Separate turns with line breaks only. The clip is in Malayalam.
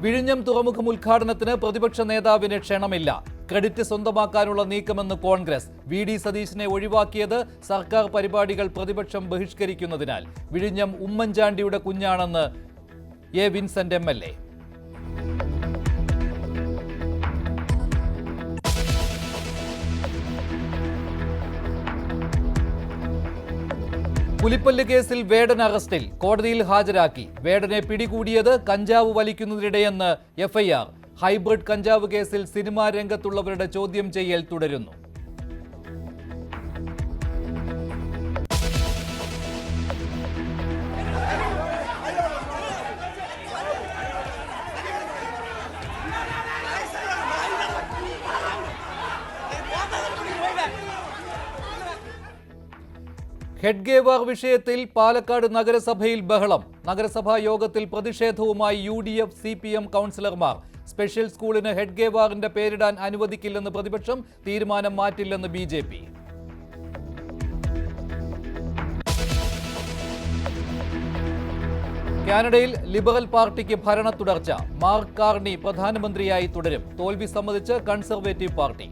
വിഴിഞ്ഞം തുറമുഖം ഉദ്ഘാടനത്തിന് പ്രതിപക്ഷ നേതാവിന് ക്ഷണമില്ല. ക്രെഡിറ്റ് സ്വന്തമാക്കാനുള്ള നീക്കമെന്ന് കോൺഗ്രസ്. വി.ഡി. സതീശനെ ഒഴിവാക്കിയത് സർക്കാർ പരിപാടികൾ പ്രതിപക്ഷം ബഹിഷ്കരിക്കുന്നതിനാൽ. വിഴിഞ്ഞം ഉമ്മൻചാണ്ടിയുടെ കുഞ്ഞാണെന്ന് എ. Vincent MLA. പുലിപ്പല്ല് കേസിൽ വേടൻ അറസ്റ്റിൽ. കോടതിയിൽ ഹാജരാക്കി. വേടനെ പിടികൂടിയത് കഞ്ചാവ് വലിക്കുന്നതിനിടെയെന്ന് എഫ്ഐആർ. ഹൈബ്രിഡ് കഞ്ചാവ് കേസിൽ സിനിമാ രംഗത്തുള്ളവരുടെ ചോദ്യം ചെയ്യൽ തുടരുന്നു. ഹെഡ്ഗേവാർ വിഷയത്തിൽ പാലക്കാട് നഗരസഭയിൽ ബഹളം. നഗരസഭാ യോഗത്തിൽ പ്രതിഷേധവുമായി UDF CPM കൗൺസിലർമാർ. സ്പെഷ്യൽ സ്കൂളിന് ഹെഡ്ഗേവാറിന്റെ പേരിടാൻ അനുവദിക്കില്ലെന്ന് പ്രതിപക്ഷം. തീരുമാനം മാറ്റില്ലെന്ന് BJP. കാനഡയിൽ ലിബറൽ പാർട്ടിക്ക് ഭരണ തുടർച്ച. മാർക്ക് കാർണി പ്രധാനമന്ത്രിയായി തുടരും. തോൽവി സമ്മതിച്ച് കൺസർവേറ്റീവ് പാർട്ടി.